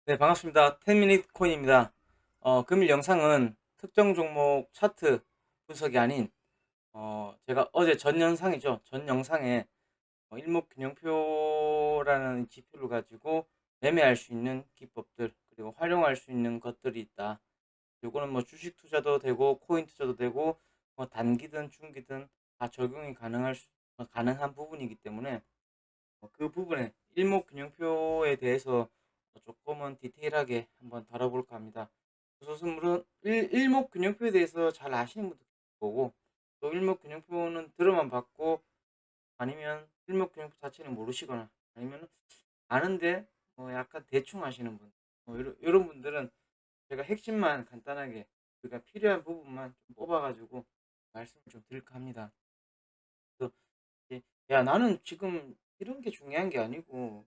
네, 반갑습니다. 10미닛 코인입니다. 금일 영상은 특정 종목 차트 분석이 아닌, 제가 어제 전 영상이죠. 전 영상에 일목균형표라는 지표를 가지고 매매할 수 있는 기법들, 그리고 활용할 수 있는 것들이 있다. 요거는 뭐 주식 투자도 되고, 코인 투자도 되고, 뭐 단기든 중기든 다 적용이 가능한 부분이기 때문에 그 부분에 일목균형표에 대해서 조금은 디테일하게 한번 다뤄볼까 합니다. 우선은 일목균형표에 대해서 잘 아시는 분도 계실 거고, 또 일목균형표는 들어만 봤고, 아니면 일목균형표 자체는 모르시거나, 아니면 아는데 약간 대충 하시는 분, 이런 분들은 제가 핵심만 간단하게 우리가 필요한 부분만 좀 뽑아가지고 말씀을 좀 드릴까 합니다. 그래서 야, 나는 지금 이런 게 중요한 게 아니고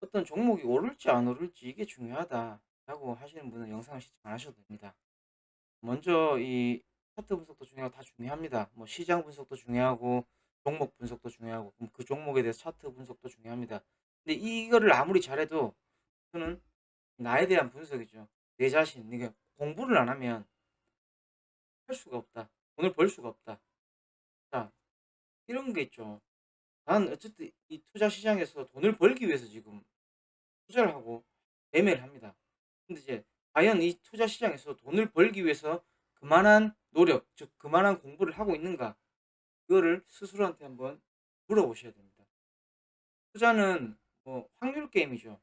어떤 종목이 오를지 안 오를지 이게 중요하다라고 하시는 분은 영상을 시청 안 하셔도 됩니다. 먼저 이 차트 분석도 중요하고 다 중요합니다. 뭐 시장 분석도 중요하고 종목 분석도 중요하고 그럼 그 종목에 대해서 차트 분석도 중요합니다. 근데 이거를 아무리 잘해도 저는 나에 대한 분석이죠. 내 자신, 이게 공부를 안 하면 할 수가 없다. 돈을 벌 수가 없다. 자, 이런 게 있죠. 난 어쨌든 이 투자 시장에서 돈을 벌기 위해서 지금 투자를 하고 매매를 합니다. 근데 이제 과연 이 투자 시장에서 돈을 벌기 위해서 그만한 노력, 즉 그만한 공부를 하고 있는가? 그거를 스스로한테 한번 물어보셔야 됩니다. 투자는 뭐 확률 게임이죠.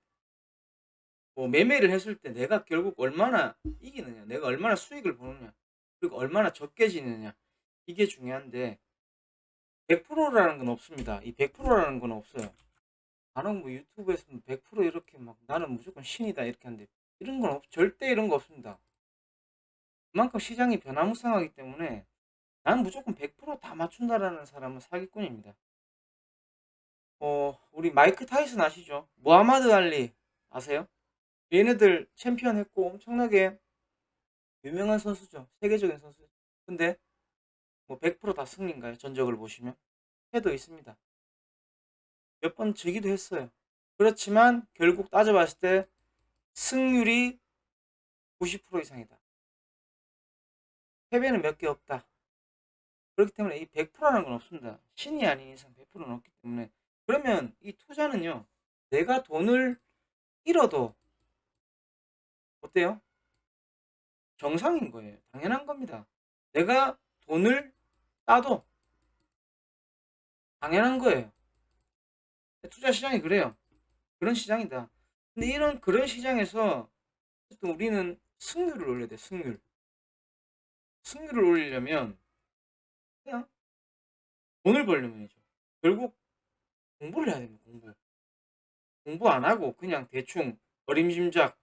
뭐 매매를 했을 때 내가 결국 얼마나 이기느냐, 내가 얼마나 수익을 보느냐, 그리고 얼마나 적게 지느냐, 이게 중요한데 100%라는 건 없습니다. 이 100%라는 건 없어요. 나는 뭐 유튜브에서 100% 이렇게 막 나는 무조건 신이다 이렇게 하는데 이런 건 절대 이런 거 없습니다. 그만큼 시장이 변화무쌍하기 때문에 난 무조건 100%다 맞춘다라는 사람은 사기꾼입니다. 우리 마이크 타이슨 아시죠? 무하마드 알리 아세요? 얘네들 챔피언 했고 엄청나게 유명한 선수죠. 세계적인 선수. 근데 뭐 100%다 승리인가요? 전적을 보시면 해도 있습니다. 몇 번 지기도 했어요. 그렇지만 결국 따져봤을 때 승률이 90% 이상이다. 패배는 몇 개 없다. 그렇기 때문에 이 100%라는 건 없습니다. 신이 아닌 이상 100%는 없기 때문에 그러면 이 투자는요. 내가 돈을 잃어도 어때요? 정상인 거예요. 당연한 겁니다. 내가 돈을 따도 당연한 거예요. 투자 시장이 그래요. 그런 시장이다. 근데 그런 시장에서 어쨌든 우리는 승률을 올려야 돼. 승률을 올리려면 그냥 돈을 벌려면이죠. 결국 공부를 해야 됩니다. 공부 안 하고 그냥 대충 어림짐작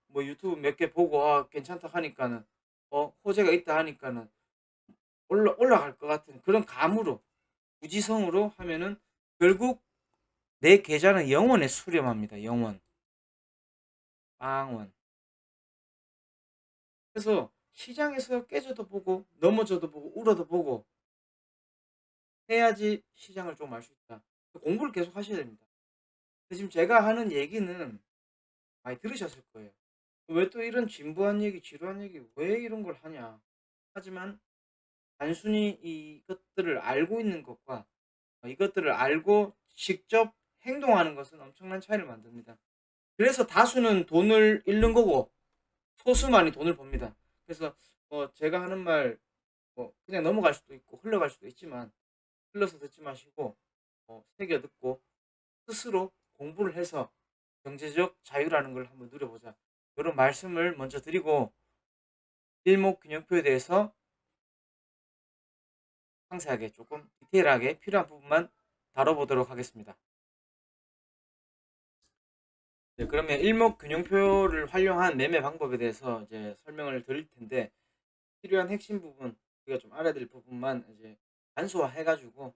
뭐 유튜브 몇 개 보고 괜찮다 하니까는 호재가 있다 하니까는 올라갈 것 같은 그런 감으로 무지성으로 하면은 결국 내 계좌는 영원에 수렴합니다. 영원 빵원. 그래서 시장에서 깨져도 보고 넘어져도 보고 울어도 보고 해야지 시장을 좀 알 수 있다. 공부를 계속 하셔야 됩니다. 근데 지금 제가 하는 얘기는 많이 들으셨을 거예요. 왜 또 이런 진부한 얘기, 지루한 얘기, 왜 이런 걸 하냐. 하지만 단순히 이것들을 알고 있는 것과 이것들을 알고 직접 행동하는 것은 엄청난 차이를 만듭니다. 그래서 다수는 돈을 잃는 거고 소수만이 돈을 법니다. 그래서 제가 하는 말 그냥 넘어갈 수도 있고 흘러갈 수도 있지만 흘러서 듣지 마시고 새겨 듣고 스스로 공부를 해서 경제적 자유라는 걸 한번 누려보자. 이런 말씀을 먼저 드리고 일목균형표에 대해서 상세하게 조금 디테일하게 필요한 부분만 다뤄보도록 하겠습니다. 네, 그러면 일목균형표를 활용한 매매 방법에 대해서 이제 설명을 드릴 텐데 필요한 핵심 부분 우리가 좀 알아야 될 부분만 이제 간소화 해가지고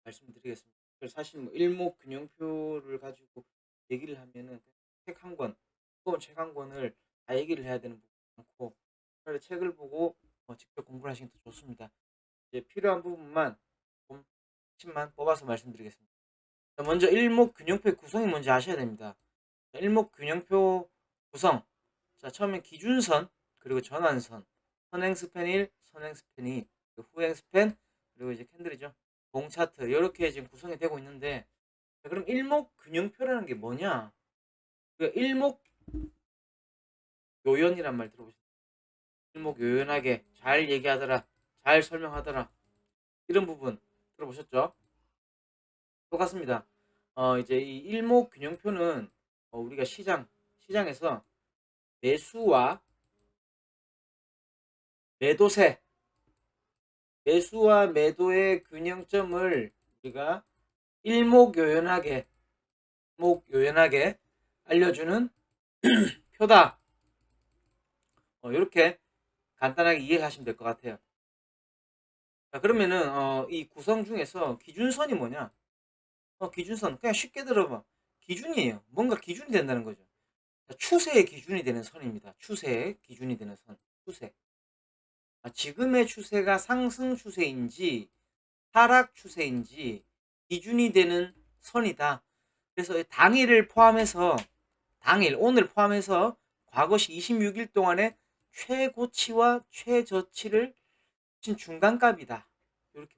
말씀드리겠습니다. 사실 뭐 일목균형표를 가지고 얘기를 하면은 책 한 권, 두꺼운 책 한 권을 다 얘기를 해야 되는 부분이 많고 차라리 책을 보고 직접 공부를 하시는 게 더 좋습니다. 이제 필요한 부분만 좀 핵심만 뽑아서 말씀드리겠습니다. 먼저 일목균형표의 구성이 뭔지 아셔야 됩니다. 일목균형표 구성. 자, 처음에 기준선, 그리고 전환선, 선행스팬 1, 선행스팬 2, 후행스팬, 그리고 이제 캔들이죠. 봉차트, 이렇게 지금 구성이 되고 있는데, 자, 그럼 일목균형표라는 게 뭐냐? 그 일목요연이란 말 들어보셨나요? 일목요연하게 잘 얘기하더라, 잘 설명하더라, 이런 부분 들어보셨죠? 똑같습니다. 이제 이 일목균형표는 우리가 시장에서 매수와 매도세, 매수와 매도의 균형점을 우리가 일목요연하게, 일목요연하게 알려주는 표다. 이렇게 간단하게 이해하시면 될 것 같아요. 자, 그러면은 이 구성 중에서 기준선이 뭐냐? 기준선 그냥 쉽게 들어봐. 기준이에요. 뭔가 기준이 된다는 거죠. 자, 추세의 기준이 되는 선입니다. 추세의 기준이 되는 선. 추세. 지금의 추세가 상승 추세인지 하락 추세인지 기준이 되는 선이다. 그래서 당일을 포함해서 오늘 포함해서 과거시 26일 동안의 최고치와 최저치를 친 중간값이다. 이렇게.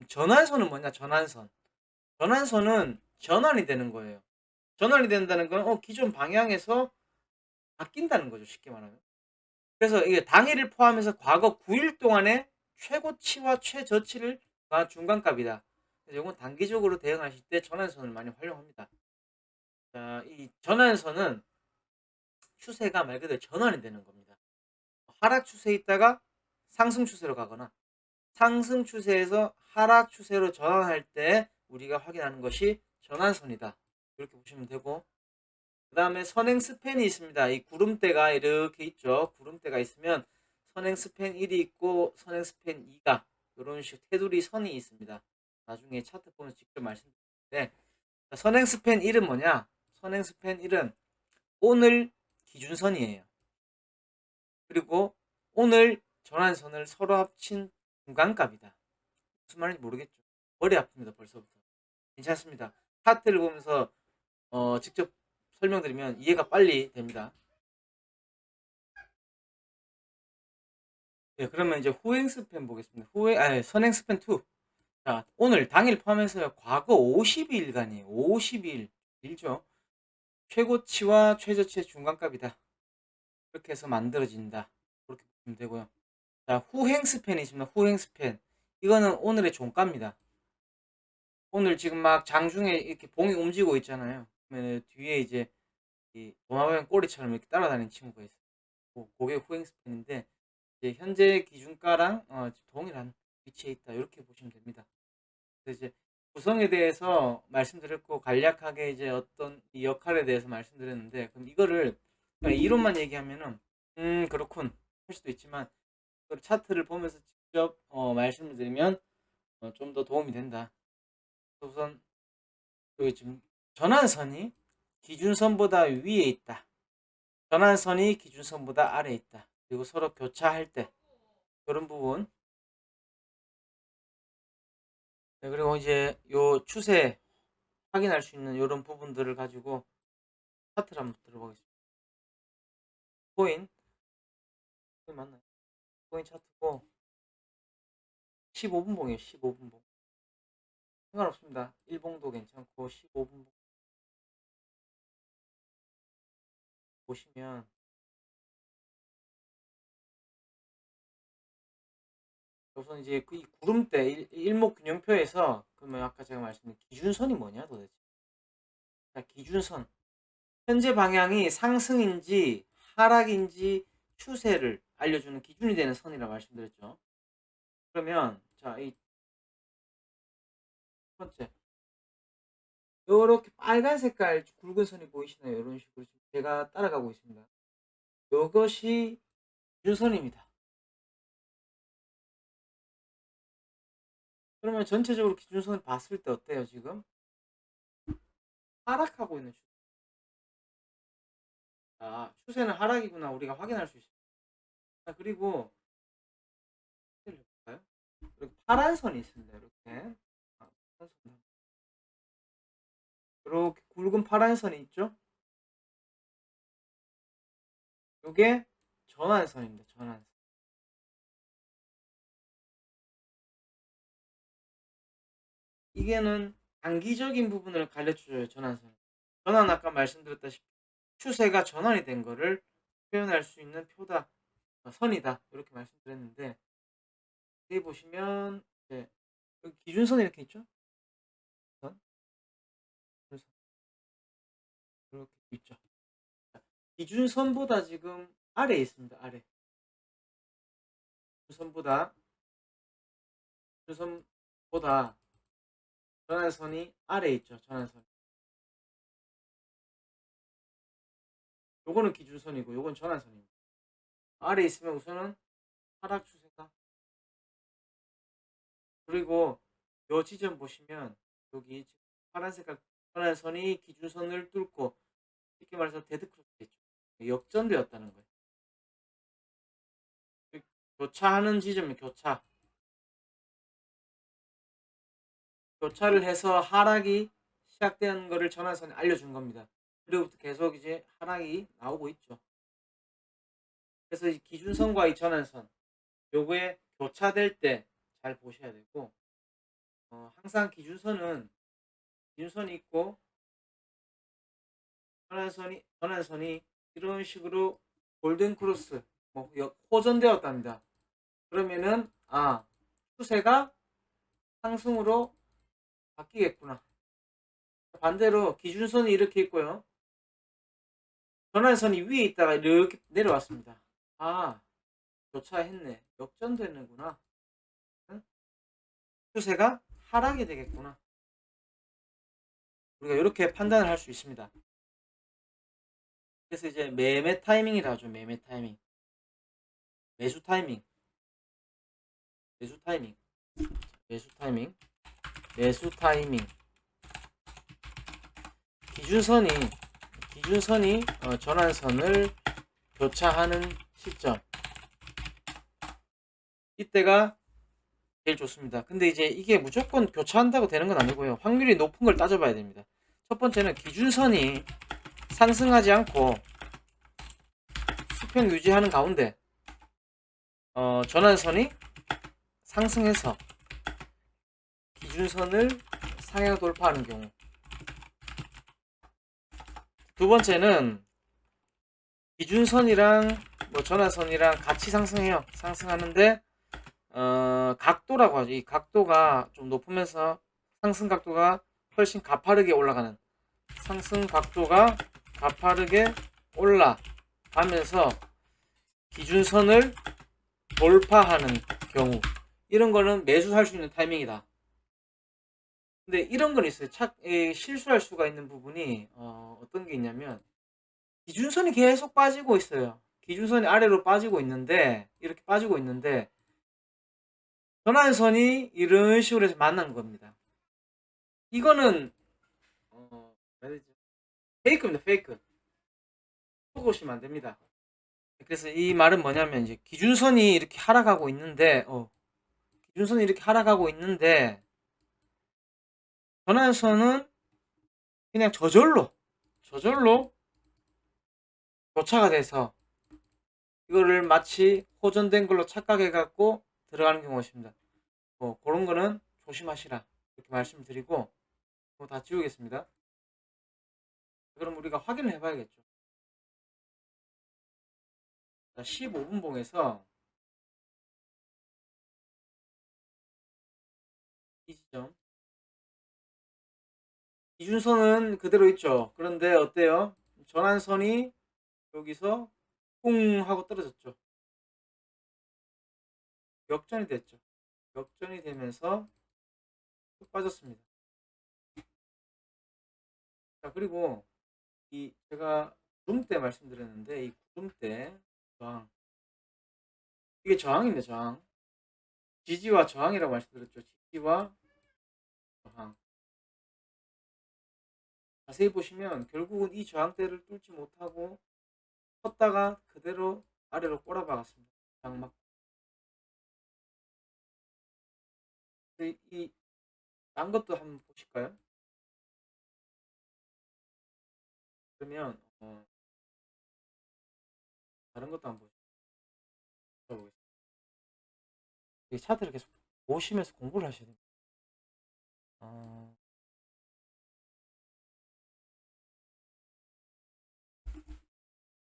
전환선은 뭐냐? 전환선은 전환이 되는 거예요. 전환이 된다는 건 기존 방향에서 바뀐다는 거죠. 쉽게 말하면. 그래서 이게 당일을 포함해서 과거 9일 동안의 최고치와 최저치를 중간값이다. 그래서 이건 단기적으로 대응하실 때 전환선을 많이 활용합니다. 자, 이 전환선은 추세가 말 그대로 전환이 되는 겁니다. 하락 추세에 있다가 상승 추세로 가거나 상승 추세에서 하락 추세로 전환할 때 우리가 확인하는 것이 전환선이다. 이렇게 보시면 되고, 그 다음에 선행 스팬이 있습니다. 이 구름대가 이렇게 있죠. 구름대가 있으면 선행 스팬 1이 있고 선행 스팬 2가 이런 식으로 테두리 선이 있습니다. 나중에 차트 보면서 직접 말씀드리는데, 선행 스팬 1은 뭐냐? 선행 스팬 1은 오늘 기준선이에요. 그리고 오늘 전환선을 서로 합친 중간값이다. 무슨 말인지 모르겠죠. 머리 아픕니다. 벌써부터. 괜찮습니다. 차트를 보면서 직접 설명드리면 이해가 빨리 됩니다. 네, 그러면 이제 후행 스팬 보겠습니다. 선행 스팬 2. 자, 오늘 당일 포함해서 과거 52일간이에요. 52일. 일죠. 최고치와 최저치의 중간값이다. 이렇게 해서 만들어진다. 그렇게 보시면 되고요. 자, 후행 스팬이 있습니다. 후행 스팬. 이거는 오늘의 종가입니다. 오늘 지금 막 장중에 이렇게 봉이 움직이고 있잖아요. 그러면 뒤에 이제 이 도마뱀 꼬리처럼 이렇게 따라다니는 친구가 있어요. 그게 후행 스팬인데, 이제 현재 기준가랑 동일한 위치에 있다. 이렇게 보시면 됩니다. 그래서 이제 구성에 대해서 말씀드렸고 간략하게 이제 어떤 이 역할에 대해서 말씀드렸는데, 그럼 이거를 그냥 이론만 얘기하면은 그렇군 할 수도 있지만, 차트를 보면서 직접 말씀을 드리면 좀 더 도움이 된다. 우선 여기 지금 전환선이 기준선보다 위에 있다. 전환선이 기준선보다 아래에 있다. 그리고 서로 교차할 때 이런 부분. 네, 그리고 이제 요 추세 확인할 수 있는 이런 부분들을 가지고 차트를 한번 들어보겠습니다. 코인 맞나요? 코인 차트고 15분 봉이에요. 15분 봉. 상관없습니다. 1봉도 괜찮고 15분 봉 보시면 우선 이제 그 이 구름대 일목균형표에서, 그러면 아까 제가 말씀드린 기준선이 뭐냐 도대체? 자, 기준선. 현재 방향이 상승인지 하락인지 추세를 알려주는 기준이 되는 선이라고 말씀드렸죠. 그러면 자, 이 첫 번째 요렇게 빨간 색깔 굵은 선이 보이시나요? 이런 식으로 제가 따라가고 있습니다. 이것이 기준선입니다. 그러면 전체적으로 기준선을 봤을 때 어때요? 지금 하락하고 있는 추세. 추세는 하락이구나 우리가 확인할 수 있습니다. 그리고 볼까요? 그리고 파란 선이 있습니다. 이렇게 이렇게 굵은 파란 선이 있죠? 요게 전환선입니다. 전환선. 이게는 단기적인 부분을 가르쳐줘요. 전환선. 전환 아까 말씀드렸다시피 추세가 전환이 된 거를 표현할 수 있는 표다, 선이다 이렇게 말씀드렸는데, 여기 보시면 이제 여기 기준선 이렇게 있죠. 선, 기준선 이렇게 있죠. 기준선보다 지금 아래에 있습니다. 아래. 기준선보다 전환선이 아래에 있죠. 전환선. 요거는 기준선이고 요건 전환선입니다. 아래에 있으면 우선은 하락 추세다. 그리고 요 지점 보시면 여기 파란 색깔 전환선이 기준선을 뚫고 쉽게 말해서 데드크로스 됐죠. 역전되었다는 거예요. 교차하는 지점이 교차를 해서 하락이 시작되는 거를 전환선이 알려준 겁니다. 그리고부터 계속 이제 하락이 나오고 있죠. 그래서 이 기준선과 이 전환선 요거에 교차될 때 잘 보셔야 되고, 항상 기준선이 있고 전환선이 이런 식으로 골든 크로스 호전되었답니다. 그러면은 추세가 상승으로 바뀌겠구나. 반대로 기준선이 이렇게 있고요. 전환선이 위에 있다가 이렇게 내려왔습니다. 교차했네. 역전되는구나. 추세가 하락이 되겠구나. 우리가 이렇게 판단을 할 수 있습니다. 그래서 이제 매매 타이밍이라 하죠. 매매 타이밍. 매수 타이밍. 기준선이 전환선을 교차하는 시점, 이때가 제일 좋습니다. 근데 이제 이게 무조건 교차한다고 되는 건 아니고요. 확률이 높은 걸 따져봐야 됩니다. 첫 번째는 기준선이 상승하지 않고 수평 유지하는 가운데 전환선이 상승해서 기준선을 상향 돌파하는 경우. 두 번째는 기준선이랑 전환선이랑 같이 상승해요. 상승하는데 각도라고 하죠. 이 각도가 좀 높으면서 상승 각도가 훨씬 가파르게 올라가는, 상승 각도가 가파르게 올라가면서 기준선을 돌파하는 경우, 이런 거는 매수할 수 있는 타이밍이다. 근데 이런 건 있어요. 실수할 수가 있는 부분이 어떤 게 있냐면, 기준선이 계속 빠지고 있어요. 기준선이 아래로 빠지고 있는데, 이렇게 빠지고 있는데 전환선이 이런 식으로 해서 만난 겁니다. 이거는 페이크입니다. 페이크. 보고 오시면 안 됩니다. 그래서 이 말은 뭐냐면, 이제 기준선이 이렇게 하락하고 있는데 전환선은 그냥 저절로 교차가 돼서 이거를 마치 호전된 걸로 착각해 갖고 들어가는 경우가 있습니다. 그런 거는 조심하시라 이렇게 말씀드리고, 다 지우겠습니다. 그럼 우리가 확인을 해봐야겠죠. 15분 봉에서 이 지점 기준선은 그대로 있죠. 그런데 어때요? 전환선이 여기서 뿡 하고 떨어졌죠. 역전이 됐죠. 역전이 되면서 쭉 빠졌습니다. 자, 그리고 제가 구름 때 말씀드렸는데, 이 구름 때 저항, 이게 저항입니다. 저항. 지지와 저항이라고 말씀드렸죠. 지지와 저항. 자세히 보시면 결국은 이 저항대를 뚫지 못하고 컸다가 그대로 아래로 꼬라박았습니다. 장막. 딴 것도 한번 보실까요? 그러면 다른 것도 한번 보겠습니다. 이 차트를 계속 보시면서 공부를 하셔야 됩니다.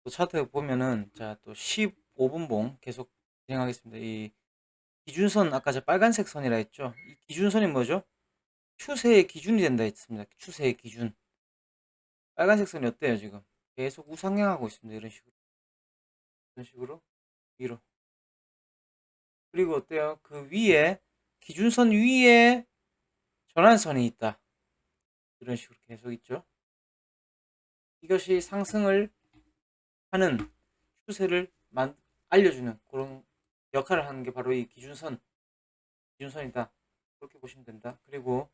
또 차트 보면은 자 또 15분봉 계속 진행하겠습니다. 이 기준선 아까 저 빨간색 선이라 했죠. 이 기준선이 뭐죠? 추세의 기준이 된다 했습니다. 추세의 기준. 빨간색 선이 어때요 지금? 계속 우상향하고 있습니다. 이런 식으로. 이런 식으로 위로. 그리고 어때요? 그 위에 기준선 위에 전환선이 있다. 이런 식으로 계속 있죠. 이것이 상승을 하는 추세를 알려주는 그런 역할을 하는 게 바로 이 기준선이다. 그렇게 보시면 된다. 그리고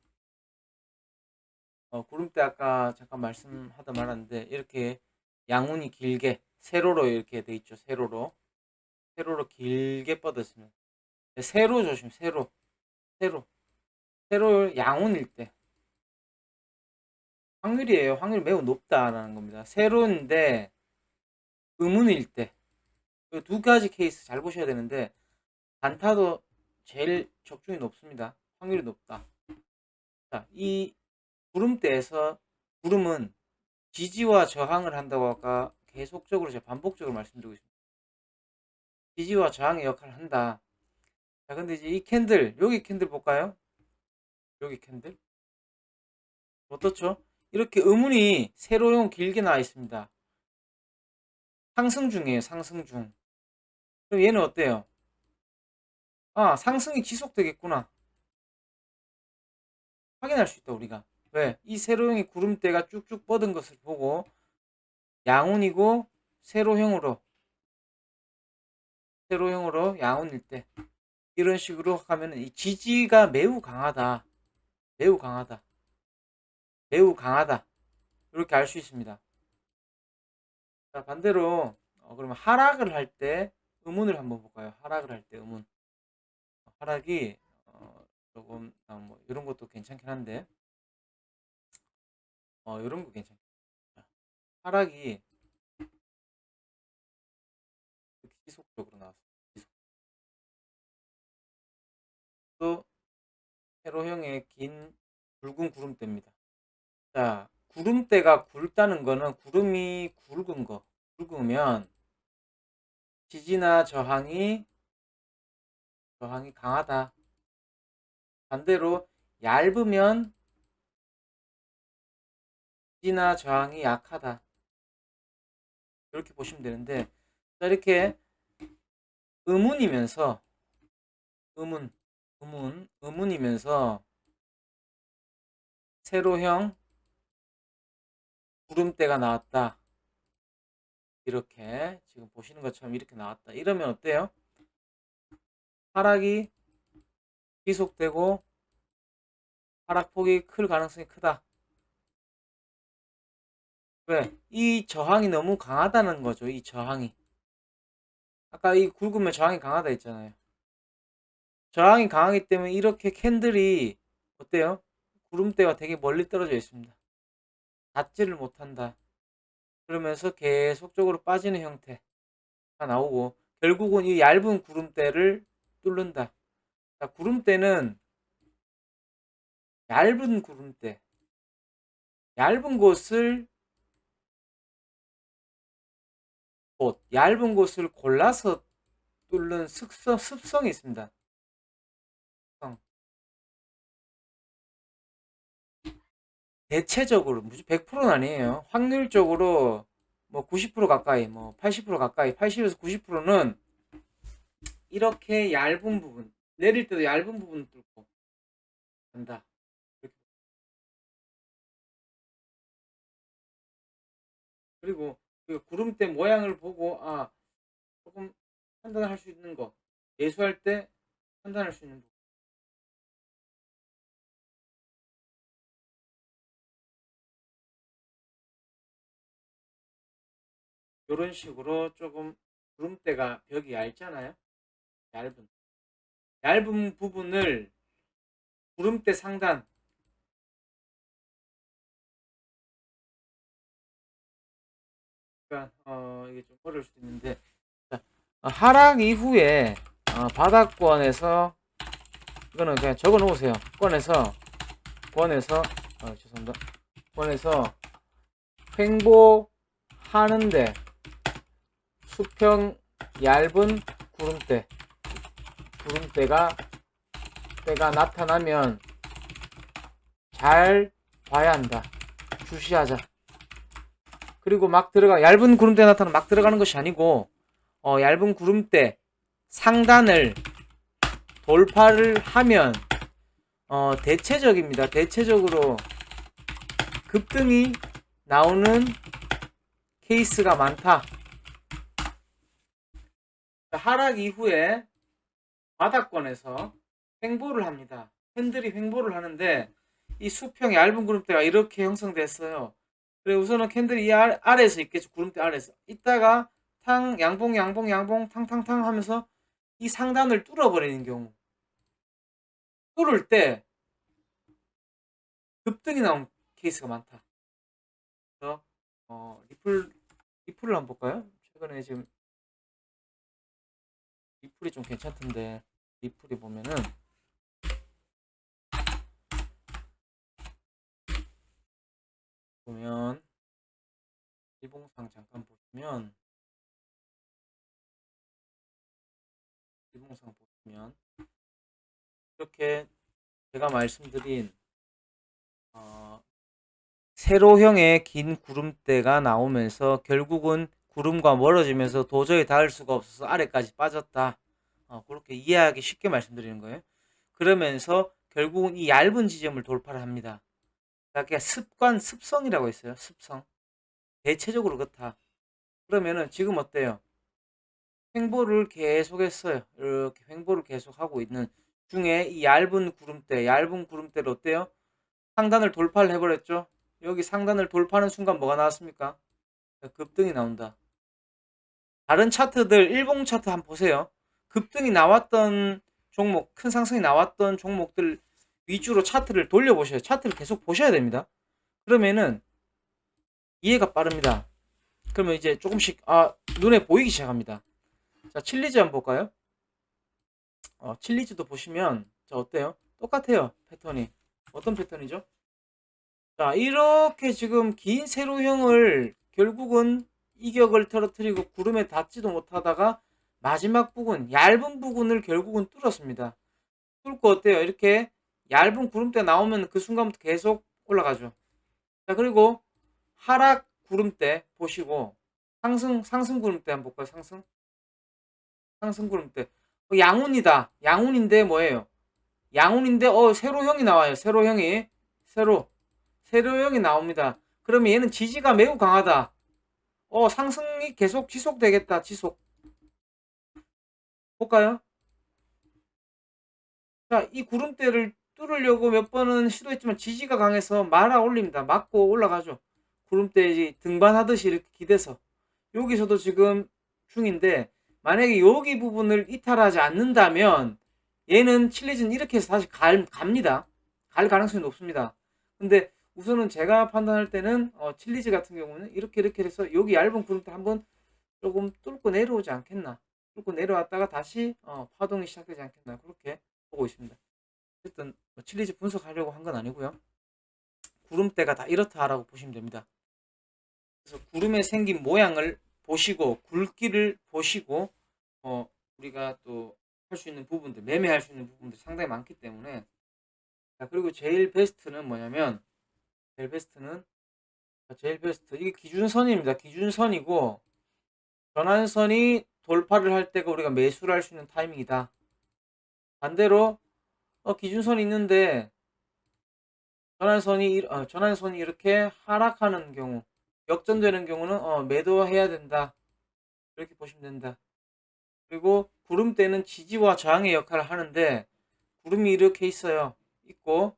구름대 아까 잠깐 말씀하다 말았는데 이렇게 양운이 길게 세로로 이렇게 돼 있죠. 세로로 길게 뻗었습니다. 세로 조심. 세로 양운일 때 확률이에요. 확률이 매우 높다라는 겁니다. 세로인데 음운일 때 두 가지 케이스 잘 보셔야 되는데 단타도 제일 적중이 높습니다. 확률이 높다. 자, 이 구름대에서 구름은 지지와 저항을 한다고 아까 계속적으로 제가 반복적으로 말씀드리고 있습니다. 지지와 저항의 역할을 한다. 자, 근데 이제 이 캔들, 여기 캔들 볼까요? 여기 캔들. 어떻죠? 이렇게 음운이 세로용 길게 나와 있습니다. 상승 중이에요, 상승 중. 그럼 얘는 어때요? 아, 상승이 지속되겠구나. 확인할 수 있다, 우리가. 왜? 이 세로형의 구름대가 쭉쭉 뻗은 것을 보고 양운이고 세로형으로 양운일 때 이런 식으로 하면 이 지지가 매우 강하다. 매우 강하다. 매우 강하다. 이렇게 알 수 있습니다. 자, 반대로 그러면 하락을 할 때 음운을 한번 볼까요? 하락을 할 때 음운. 하락이 조금 뭐 이런 것도 괜찮긴 한데 이런 거 괜찮다. 하락이 이렇게 지속적으로 나왔어요. 또 세로형의 긴 굵은 구름대입니다. 자, 구름대가 굵다는 거는 구름이 굵으면 지지나 저항이 강하다. 반대로 얇으면 지지나 저항이 약하다. 이렇게 보시면 되는데, 자, 이렇게 음운이면서 음운이면서 세로형 구름대가 나왔다. 이렇게 지금 보시는 것처럼 이렇게 나왔다. 이러면 어때요? 하락이 지속되고 하락폭이 클 가능성이 크다. 왜? 이 저항이 너무 강하다는 거죠. 이 저항이. 아까 이 굵으면 저항이 강하다 했잖아요. 저항이 강하기 때문에 이렇게 캔들이 어때요? 구름대와 되게 멀리 떨어져 있습니다. 닿지를 못한다. 그러면서 계속적으로 빠지는 형태가 나오고 결국은 이 얇은 구름대를 뚫는다. 자, 구름대는 얇은 구름대. 얇은 곳을 얇은 곳을 골라서 뚫는 습성이 있습니다. 습성. 대체적으로 100%는 아니에요. 확률적으로 뭐 90% 가까이, 뭐 80% 가까이, 80에서 90%는 이렇게 얇은 부분, 내릴 때도 얇은 부분을 뚫고 간다. 그리고 그 구름대 모양을 보고 조금 판단할 수 있는 거, 예수할 때 판단할 수 있는 부분. 이런 식으로 조금 구름대가 벽이 얇잖아요. 얇은 부분을 구름대 상단, 그러니까 이게 좀 어려울 수도 있는데 하락 이후에 바닥권에서 이거는 그냥 적어 놓으세요. 권에서 죄송합니다. 권에서 횡보하는데 수평 얇은 구름대가 나타나면 잘 봐야 한다. 주시하자. 그리고 막 얇은 구름대 나타나면 막 들어가는 것이 아니고 얇은 구름대 상단을 돌파를 하면 대체적입니다. 대체적으로 급등이 나오는 케이스가 많다. 하락 이후에 바닥권에서 횡보를 합니다. 팬들이 횡보를 하는데 이 수평 얇은 구름대가 이렇게 형성됐어요. 그래 우선은 캔들이 이 아래에서 있겠죠. 구름대 아래에서 있다가 양봉 탕탕탕 하면서 이 상단을 뚫어버리는 경우, 뚫을 때 급등이 나온 케이스가 많다. 그래서 리플을 한번 볼까요? 최근에 지금 리플이 좀 괜찮던데, 리플이 보면은 일봉상 잠깐 보시면 이렇게 제가 말씀드린 세로형의 긴 구름대가 나오면서 결국은 구름과 멀어지면서 도저히 닿을 수가 없어서 아래까지 빠졌다. 그렇게 이해하기 쉽게 말씀드리는 거예요. 그러면서 결국은 이 얇은 지점을 돌파를 합니다. 그러니까 습성이라고 했어요. 습성. 대체적으로 그렇다. 그러면은 지금 어때요? 횡보를 계속했어요. 이렇게 횡보를 계속하고 있는 중에 이 얇은 구름대를 어때요? 상단을 돌파를 해버렸죠. 여기 상단을 돌파하는 순간 뭐가 나왔습니까? 급등이 나온다. 다른 차트들, 일봉 차트 한번 보세요. 급등이 나왔던 종목, 큰 상승이 나왔던 종목들 위주로 차트를 돌려보셔요. 차트를 계속 보셔야 됩니다. 그러면은 이해가 빠릅니다. 그러면 이제 조금씩 눈에 보이기 시작합니다. 자, 칠리즈 한번 볼까요? 칠리즈도 보시면 자 어때요? 똑같아요. 패턴이. 어떤 패턴이죠? 자, 이렇게 지금 긴 세로형을 결국은 이격을 떨어뜨리고 구름에 닿지도 못하다가 마지막 부분, 얇은 부분을 결국은 뚫었습니다. 뚫고 어때요? 이렇게 얇은 구름대 나오면 그 순간부터 계속 올라가죠. 자, 그리고 하락 구름대 보시고 상승 구름대 한번 볼까요? 상승 구름대. 양운이다. 양운인데 뭐예요? 양운인데 세로형이 나와요. 세로형이 나옵니다. 그러면 얘는 지지가 매우 강하다. 상승이 계속 지속되겠다. 볼까요? 자, 이 구름대를 뚫으려고 몇 번은 시도했지만 지지가 강해서 말아 올립니다. 맞고 올라가죠. 구름대 등반하듯이 이렇게 기대서. 여기서도 지금 중인데 만약에 여기 부분을 이탈하지 않는다면 얘는 칠리즈는 이렇게 해서 다시 갑니다. 갈 가능성이 높습니다. 근데 우선은 제가 판단할 때는 칠리즈 같은 경우는 이렇게 해서 여기 얇은 구름대 한번 조금 뚫고 내려오지 않겠나. 뚫고 내려왔다가 다시 파동이 시작되지 않겠나. 그렇게 보고 있습니다. 어쨌든 칠리즈 분석하려고 한 건 아니고요. 구름대가 다 이렇다라고 보시면 됩니다. 그래서 구름에 생긴 모양을 보시고 굵기를 보시고 우리가 또 할 수 있는 부분들, 매매할 수 있는 부분들이 상당히 많기 때문에. 자, 그리고 제일 베스트는 뭐냐면 제일 베스트 이게 기준선입니다. 기준선이고 전환선이 돌파를 할 때가 우리가 매수를 할 수 있는 타이밍이다. 반대로 기준선이 있는데 전환선이 이렇게 하락하는 경우, 역전되는 경우는 매도해야 된다. 이렇게 보시면 된다. 그리고 구름대는 지지와 저항의 역할을 하는데 구름이 이렇게 있고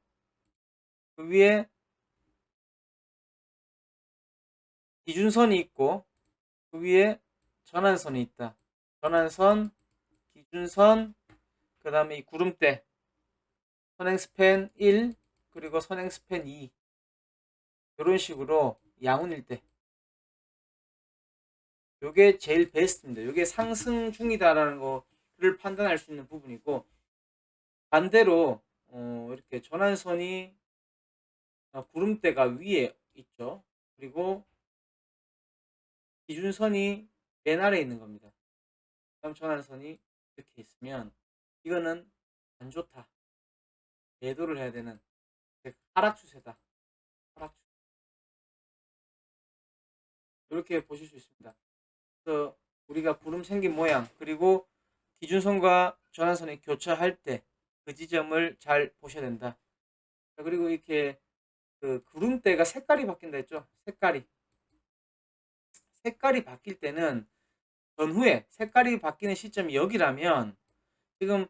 그 위에 기준선이 있고 그 위에 전환선이 있다. 전환선, 기준선, 그 다음에 이 구름대, 선행스팬 1 그리고 선행스팬 2 이런 식으로 양운일 때 요게 제일 베스트입니다. 요게 상승 중이다라는 거를 판단할 수 있는 부분이고, 반대로 이렇게 전환선이 구름대가 위에 있죠. 그리고 기준선이 맨 아래에 있는 겁니다. 다음 전환선이 이렇게 있으면 이거는 안 좋다. 매도를 해야 되는 하락 추세다. 하락 추세. 이렇게 보실 수 있습니다. 그래서 우리가 구름 생긴 모양, 그리고 기준선과 전환선이 교차할 때 그 지점을 잘 보셔야 된다. 그리고 이렇게 그 구름대가 색깔이 바뀐다 했죠. 색깔이 바뀔 때는 전후에 색깔이 바뀌는 시점이 여기라면 지금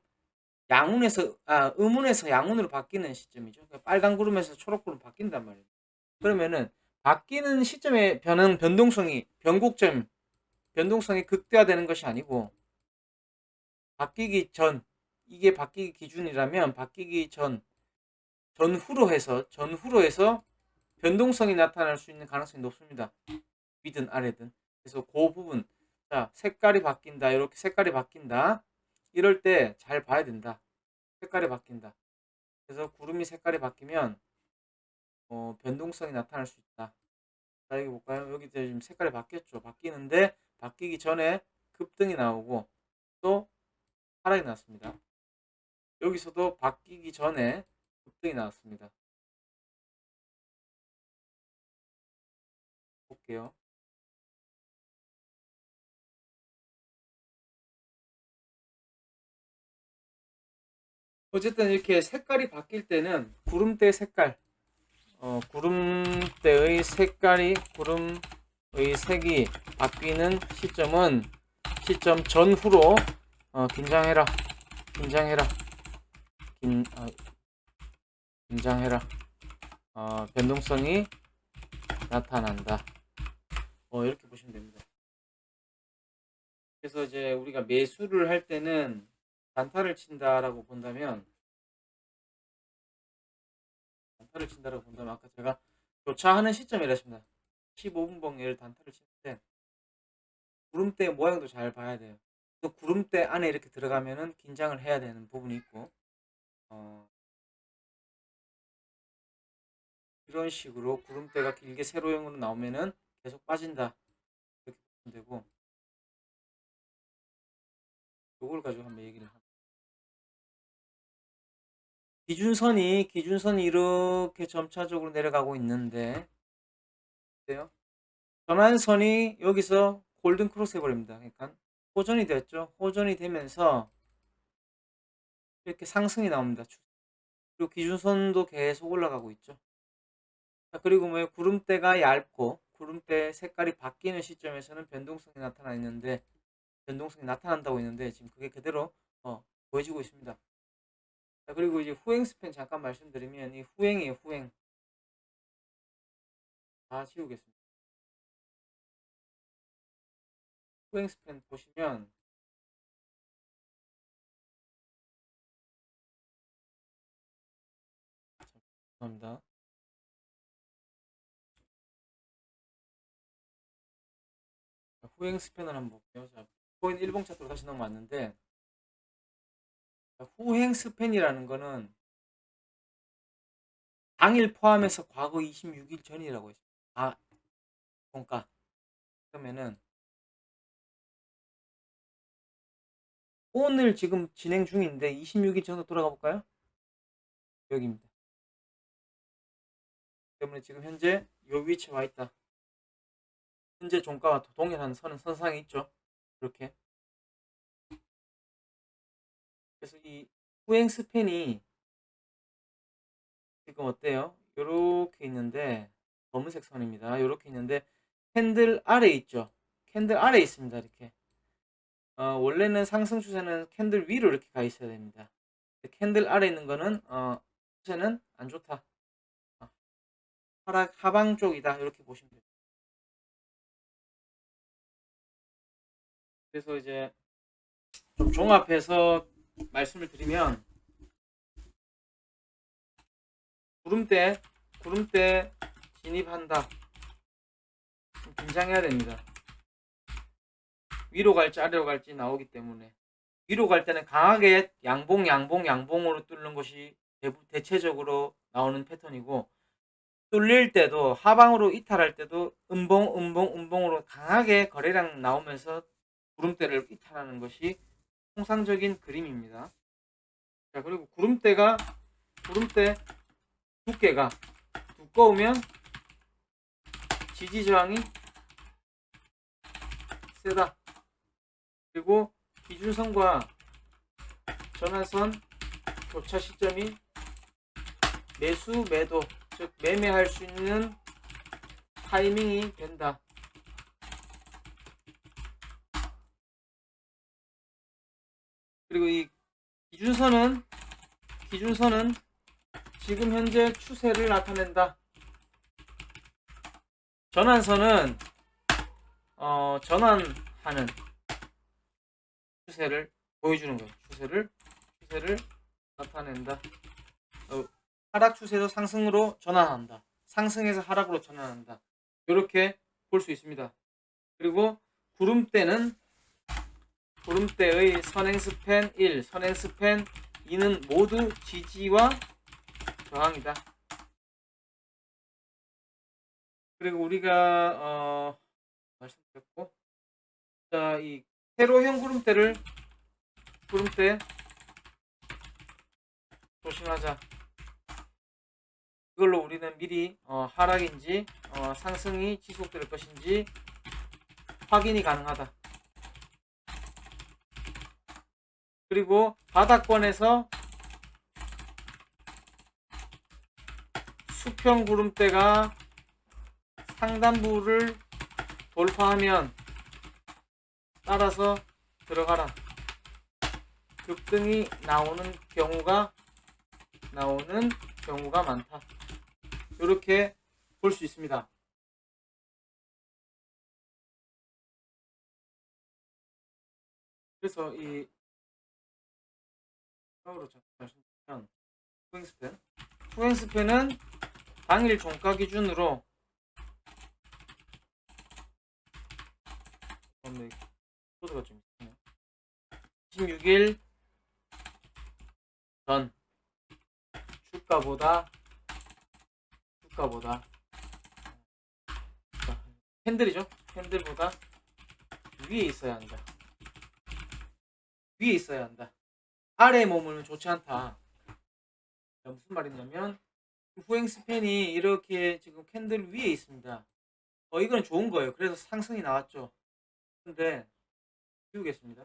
음운에서 양운으로 바뀌는 시점이죠. 그러니까 빨간 구름에서 초록 구름 바뀐단 말이에요. 그러면은 바뀌는 시점의 변동성이 극대화되는 것이 아니고, 바뀌기 전, 이게 바뀌기 기준이라면 바뀌기 전후로 해서 변동성이 나타날 수 있는 가능성이 높습니다. 위든 아래든. 그래서 그 부분, 자, 색깔이 바뀐다. 이렇게 색깔이 바뀐다. 이럴 때 잘 봐야 된다. 색깔이 바뀐다. 그래서 구름이 색깔이 바뀌면 변동성이 나타날 수 있다. 자, 여기 볼까요? 여기 지금 색깔이 바뀌었죠. 바뀌는데 바뀌기 전에 급등이 나오고 또 하락이 났습니다. 여기서도 바뀌기 전에 급등이 나왔습니다. 볼게요. 어쨌든 이렇게 색깔이 바뀔 때는 구름대 색깔, 구름의 색이 바뀌는 시점 전후로 긴장해라. 변동성이 나타난다. 이렇게 보시면 됩니다. 그래서 이제 우리가 매수를 할 때는 단타를 친다라고 본다면 아까 제가 교차하는 시점이라 했습니다. 15분 봉에를 단타를 치는데 구름대 모양도 잘 봐야 돼요. 또 구름대 안에 이렇게 들어가면은 긴장을 해야 되는 부분이 있고, 이런 식으로 구름대가 길게 세로형으로 나오면은 계속 빠진다. 이렇게 보면 되고, 요걸 가지고 한번 얘기를 합니다. 기준선이 이렇게 점차적으로 내려가고 있는데, 전환선이 여기서 골든 크로스 해버립니다. 그러니까 호전이 됐죠. 호전이 되면서 이렇게 상승이 나옵니다. 그리고 기준선도 계속 올라가고 있죠. 그리고 구름대가 얇고 구름대 색깔이 바뀌는 시점에서는 변동성이 나타난다고 했는데 지금 그게 그대로 보여지고 있습니다. 그리고 이제 후행 스팬 잠깐 말씀드리면 이 후행이에요. 후행 다 지우겠습니다. 후행 스팬 보시면 죄송합니다. 후행 스팬을 한번 볼게요. 자, 코인 1봉 차트로 다시 넘어왔는데, 후행 스팬이라는 거는 당일 포함해서 과거 26일 전이라고 했습니다. 종가. 그러면은 오늘 지금 진행 중인데 26일 전으로 돌아가 볼까요? 여기입니다. 때문에 지금 현재 요 위치에 와 있다. 현재 종가와 동일한 선상에 있죠. 이렇게. 그래서 이 후행 스팬이 지금 어때요? 요렇게 있는데 검은색 선입니다. 요렇게 있는데 캔들 아래 있죠. 캔들 아래 있습니다. 이렇게. 원래는 상승 추세는 캔들 위로 이렇게 가 있어야 됩니다. 캔들 아래 있는 거는 추세는 안 좋다. 하락 하방 쪽이다. 이렇게 보시면 됩니다. 그래서 이제 좀 종합해서 말씀을 드리면 구름대 진입한다. 긴장해야 됩니다. 위로 갈지 아래로 갈지 나오기 때문에 위로 갈 때는 강하게 양봉으로 뚫는 것이 대체적으로 나오는 패턴이고, 뚫릴 때도 하방으로 이탈할 때도 음봉으로 강하게 거래량 나오면서 구름대를 이탈하는 것이 통상적인 그림입니다. 자, 그리고 구름대 두께가 두꺼우면 지지 저항이 세다. 그리고 기준선과 전환선 교차 시점이 매수 매도, 즉 매매할 수 있는 타이밍이 된다. 그리고 이 기준선은 지금 현재 추세를 나타낸다. 전환선은 전환하는 추세를 보여주는 거예요. 추세를 나타낸다. 하락 추세에서 상승으로 전환한다. 상승에서 하락으로 전환한다. 이렇게 볼 수 있습니다. 그리고 구름대의 선행스팬 1, 선행스팬 2는 모두 지지와 저항이다. 그리고 우리가 말씀드렸고, 자, 이 세로형 구름대 조심하자. 이걸로 우리는 미리 하락인지 상승이 지속될 것인지 확인이 가능하다. 그리고 바닥권에서 수평 구름대가 상단부를 돌파하면 따라서 들어가라. 급등이 나오는 경우가 많다. 이렇게 볼 수 있습니다. 그래서 이 처음으로 말씀드리면 후행스팬은 당일 종가 기준으로 코드가 좀 있네요. 26일 전 주가보다 캔들보다 위에 있어야 한다. 아래에 머물면 좋지 않다. 무슨 말이냐면 후행스팬이 이렇게 지금 캔들 위에 있습니다. 이건 좋은 거예요. 그래서 상승이 나왔죠. 근데 지우겠습니다.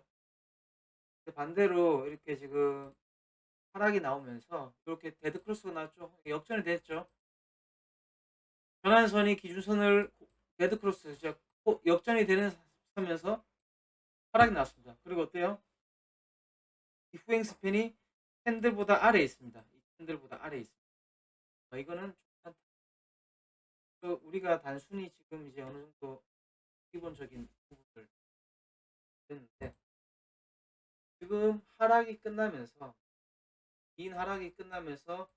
반대로 이렇게 지금 하락이 나오면서 이렇게 데드크로스가 나왔죠. 역전이 됐죠. 전환선이 기준선을 데드크로스 역전이 되면서 하락이 나왔습니다. 그리고 어때요? 이 후행스팬이 캔들보다 아래에 있습니다. 이거는 우리가 단순히 지금 이제 어느 정도 기본적인 부분을 했는데, 지금 긴 하락이 끝나면서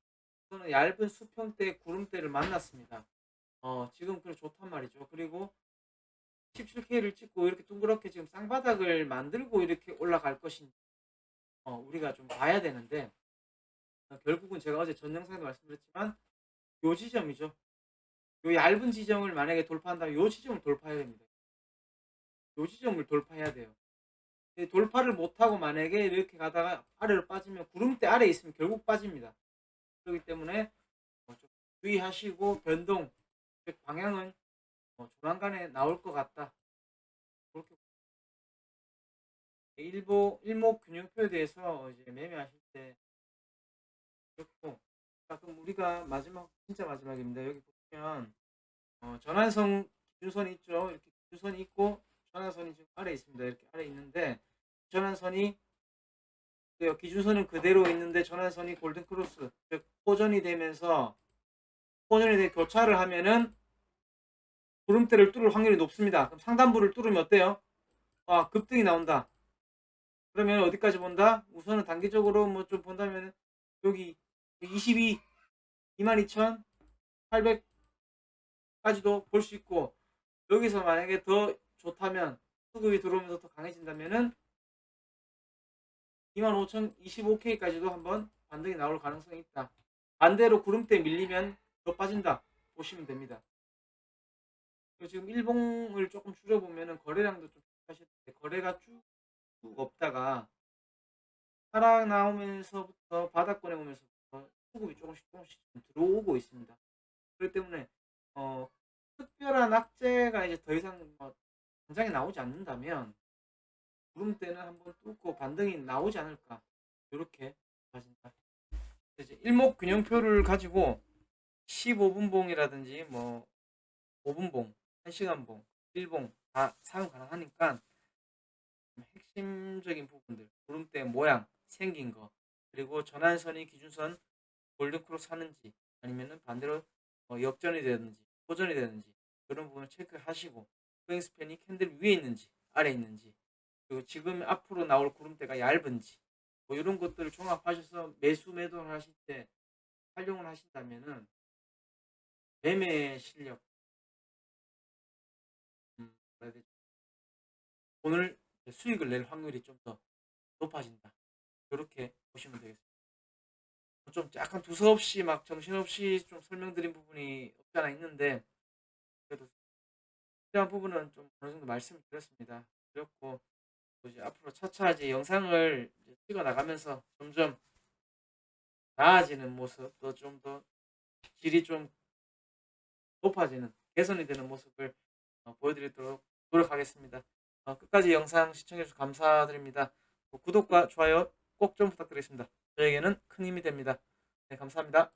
저는 얇은 수평대 구름대를 만났습니다. 지금 그래 좋단 말이죠. 그리고 17K를 찍고 이렇게 둥그렇게 지금 쌍바닥을 만들고 이렇게 올라갈 것인지 우리가 좀 봐야 되는데, 결국은 제가 어제 전 영상에도 말씀드렸지만 요 지점이죠. 요 얇은 지점을 만약에 돌파한다면 요 지점을 돌파해야 됩니다. 요 지점을 돌파해야 돼요. 돌파를 못하고 만약에 이렇게 가다가 아래로 빠지면 구름대 아래에 있으면 결국 빠집니다. 그렇기 때문에 좀 주의하시고 변동 방향은 조만간에 나올 것 같다. 그렇게 일목균형표에 대해서 이제 매매하실 때 그렇고, 그럼 우리가 진짜 마지막입니다. 여기 보면 전환선 기준선이 있죠. 이렇게 기준선이 있고 전환선이 지금 아래 있습니다. 이렇게 아래 있는데 전환선이 기준선은 그대로 있는데 전환선이 골든크로스, 즉 포전이 되면서 교차를 하면은 구름대를 뚫을 확률이 높습니다. 그럼 상단부를 뚫으면 어때요? 급등이 나온다. 그러면 어디까지 본다? 우선은 단기적으로 뭐 좀 본다면 여기 22, 22,800까지도 볼 수 있고, 여기서 만약에 더 좋다면 수급이 들어오면서 더 강해진다면은 25,025K까지도 한번 반등이 나올 가능성이 있다. 반대로 구름대 밀리면 더 빠진다 보시면 됩니다. 지금 일봉을 조금 줄여보면은 거래량도 좀 하실 때 거래가 쭉 없다가 하락 나오면서부터 바닥권에 오면서부터 수급이 조금씩 들어오고 있습니다. 그렇기 때문에 특별한 악재가 이제 더 이상 당장에 나오지 않는다면 구름대는 한번 뚫고 반등이 나오지 않을까 이렇게 봐진다. 이제 일목균형표를 가지고 15분봉이라든지 뭐 5분봉, 1시간봉, 1봉 다 사용 가능하니까 핵심적인 부분들, 구름대 모양, 생긴 거, 그리고 전환선이 기준선 골든크로스 하는지 아니면은 반대로 역전이 되는지 호전이 되는지 그런 부분 체크하시고 스프링스팬이 캔들 위에 있는지 아래에 있는지 그리고 지금 앞으로 나올 구름대가 얇은지 뭐 이런 것들을 종합하셔서 매수 매도를 하실 때 활용을 하신다면은 매매 실력 뭐라 해야 되지? 오늘 수익을 낼 확률이 좀 더 높아진다. 이렇게 보시면 되겠습니다. 좀 약간 두서없이 막 정신없이 좀 설명드린 부분이 없지 않아 있는데 그래도 필요한 부분은 좀 어느 정도 말씀을 드렸습니다. 그렇고 이제 앞으로 차차 이제 영상을 이제 찍어 나가면서 점점 나아지는 모습 또 좀 더 질이 좀 높아지는 개선이 되는 모습을 보여드리도록 노력하겠습니다. 끝까지 영상 시청해주셔서 감사드립니다. 구독과 좋아요 꼭 좀 부탁드리겠습니다. 저에게는 큰 힘이 됩니다. 네, 감사합니다.